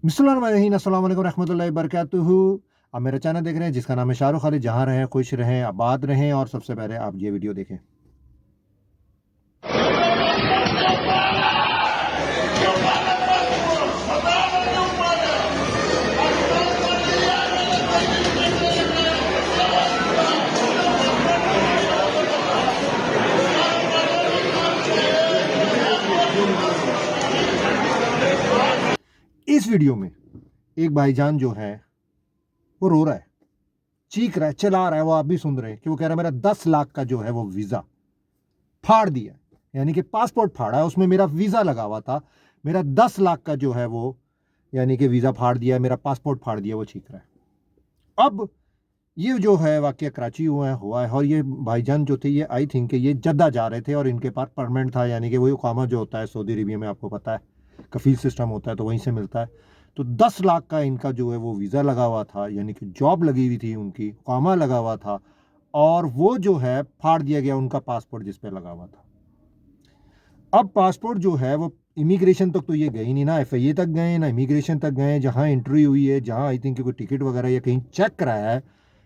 बिस्मिल्लाहिर्रहमानिर्रहीम, अस्सलाम वालेकुम रहमतुल्लाहि वबरकातुहू। आप मेरा चैनल देख रहे हैं जिसका नाम है शाहरुख खालिद। जहाँ रहें खुश रहें, आबाद रहें और सबसे पहले आप ये वीडियो देखें। इस वीडियो में एक भाईजान जो है वो रो रहा है, चीख रहा है, चिल्ला रहा है। वो आप भी सुन रहे हैं कि वो कह रहा है मेरा 10 लाख का जो है वो वीज़ा फाड़ दिया, यानी कि पासपोर्ट फाड़ा है, उसमें मेरा वीज़ा लगा हुआ था। मेरा 10 लाख का जो है वो यानी कि वीज़ा फाड़ दिया, मेरा पासपोर्ट फाड़ दिया, वो चीख रहा है। अब ये जो है वाकया कराची हुआ है और ये भाईजान जो थे ये आई थिंक कि ये जद्दा जा रहे थे और इनके पास परमानेंट था, यानी कि वही इकामा जो होता है सऊदी अरबिया में, आपको पता है कफील सिस्टम होता है तो वहीं से मिलता है। तो 10 लाख का इनका जो है वो वीज़ा लगा हुआ था, यानी कि जॉब लगी हुई थी, उनकी इकामा लगा हुआ था, और वो जो है फाड़ दिया गया उनका पासपोर्ट जिस पे लगा हुआ था। अब पासपोर्ट जो है वो इमिग्रेशन तक तो ये गए नहीं ना, FIA तक गए ना इमिग्रेशन तक गए, जहाँ एंट्री हुई है, जहाँ आई थिंक कोई टिकट वगैरह या कहीं चेक कराया है,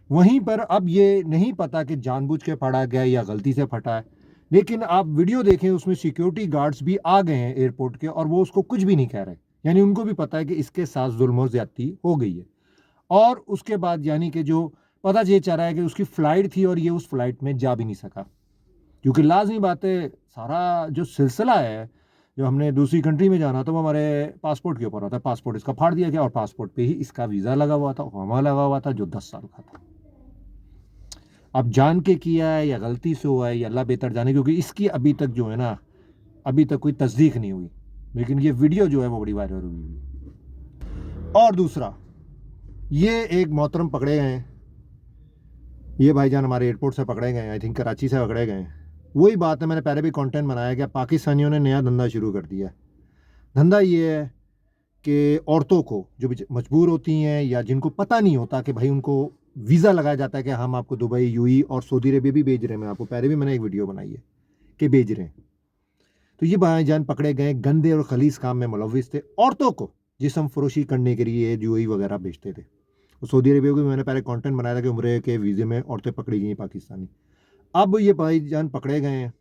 वहीं पर अब ये नहीं पता कि जानबूझ के फाड़ा गया या गलती से फटा है। लेकिन आप वीडियो देखें, उसमें सिक्योरिटी गार्ड्स भी आ गए हैं एयरपोर्ट के और वो उसको कुछ भी नहीं कह रहे, यानी उनको भी पता है कि इसके साथ जुल्म और ज्यादती हो गई है। और उसके बाद यानी कि जो पता ये चल रहा है कि उसकी फ़्लाइट थी और ये उस फ्लाइट में जा भी नहीं सका, क्योंकि लाजमी बात है सारा जो सिलसिला है, जो हमने दूसरी कंट्री में जाना था वो हमारे पासपोर्ट के ऊपर होता है। पासपोर्ट इसका फाड़ दिया गया और पासपोर्ट पे ही इसका वीज़ा लगा हुआ था, वहाँ लगा हुआ था, जो 10 साल का था। अब जान के किया है या गलती से हुआ है, या अल्लाह बेहतर जाने, क्योंकि इसकी अभी तक जो है ना, अभी तक कोई तस्दीक नहीं हुई, लेकिन ये वीडियो जो है वो बड़ी वायरल हुई। और दूसरा, ये एक मोहतरम पकड़े गए हैं, ये भाईजान हमारे एयरपोर्ट से पकड़े गए हैं, आई थिंक कराची से पकड़े गए हैं। वही बात है, मैंने पहले भी कंटेंट बनाया कि पाकिस्तानियों ने नया धंधा शुरू कर दिया है। धंधा ये है कि औरतों को जो मजबूर होती हैं या जिनको पता नहीं होता कि भाई उनको वीज़ा लगाया जाता है कि हम आपको दुबई, UAE और सऊदी अरबिया भी भेज रहे हैं। मैं आपको पहले भी मैंने एक वीडियो बनाई है कि भेज रहे हैं। तो ये भाईजान पकड़े गए, गंदे और खलीस काम में मुलविस थे, औरतों को जिस्म फरोशी करने के लिए UAE वगैरह भेजते थे। और सऊदी अरबिया को भी मैंने पहले कंटेंट बनाया था कि उम्रे के वीज़े में औरतें पकड़ी गई पाकिस्तानी। अब ये भाईजान पकड़े गए हैं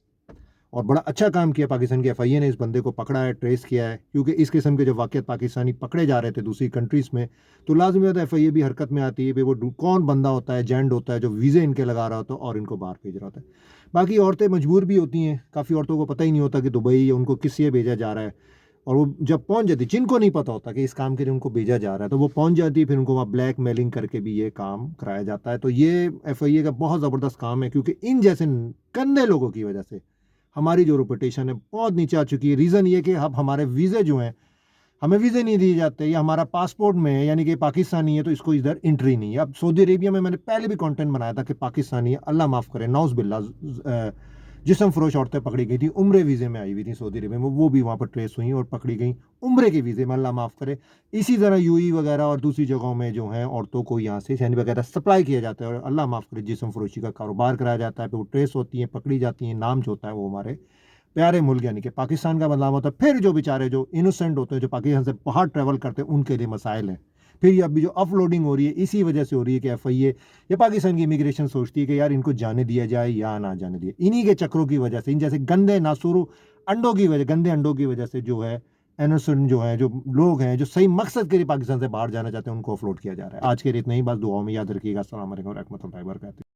और बड़ा अच्छा काम किया पाकिस्तान की FIA ने, इस बंदे को पकड़ा है, ट्रेस किया है, क्योंकि इस किस्म के जो वाक़यात पाकिस्तानी पकड़े जा रहे थे दूसरी कंट्रीज़ में, तो लाज़मी बात है FIA भी हरकत में आती है कि वो कौन बंदा होता है, एजेंट होता है जो वीज़े इनके लगा रहा होता है और इनको बाहर भेज रहा होता है। बाकी औरतें मजबूर भी होती हैं, काफ़ी औरतों को पता ही नहीं होता कि दुबई या उनको किस लिए भेजा जा रहा है, और वो जब पहुंच जाती, जिनको नहीं पता होता कि इस काम के लिए उनको भेजा जा रहा है, तो वो पहुंच जाती है, फिर उनको वहाँ ब्लैक मेलिंग करके भी ये काम कराया जाता है। तो ये FIA का बहुत ज़बरदस्त काम है, क्योंकि इन जैसे गंदे लोगों की वजह से हमारी जो रेपुटेशन है बहुत नीचे आ चुकी है। रीज़न ये कि अब हमारे वीज़े जो हैं, हमें वीज़े नहीं दिए जाते, या हमारा पासपोर्ट में है, यानी कि पाकिस्तानी है तो इसको इधर एंट्री नहीं है। अब सऊदी अरेबिया में मैंने पहले भी कंटेंट बनाया था कि पाकिस्तानी है, अल्लाह माफ़ करे, नाउज़ बिल्लाह, जिस्म फरोश औरतें पकड़ी गई थी, उम्रे वीज़े में आई हुई थी सऊदी अरेबिया में, वो भी वहाँ पर ट्रेस हुई और पकड़ी गई उम्रे के वीज़े में, अल्लाह माफ़ करे। इसी तरह UAE वगैरह और दूसरी जगहों में जो हैं औरतों को यहाँ से सैनी वगैरह सप्लाई किया जाता है और अल्लाह माफ़ करे जिस्म फरोशी का कारोबार कराया जाता है, फिर वो ट्रेस होती हैं, पकड़ी जाती हैं, नाम जो होता है वो हमारे प्यारे मुल्क यानी कि पाकिस्तान का बदनाम होता है। फिर जो बेचारे जो इनोसेंट होते हैं, जो पाकिस्तान से बाहर ट्रैवल करते हैं, उनके लिए मसाइल हैं। फिर ये अभी जो अपलोडिंग हो रही है इसी वजह से हो रही है कि FIA या पाकिस्तान की इमिग्रेशन सोचती है कि यार इनको जाने दिया जाए या ना जाने दिया। इन्हीं के चक्रों की वजह से, इन जैसे गंदे नासुरू अंडों की वजह, गंदे अंडों की वजह से जो है इनोसेंट जो है, जो लोग हैं जो सही मकसद के लिए पाकिस्तान से बाहर जाना चाहते हैं, उनको अपलोड किया जा रहा है। आज के लिए इतना ही, बस दुआओं में याद रखिएगा। अस्सलाम वालेकुम रहमतुल्लाहि व बरकातहू।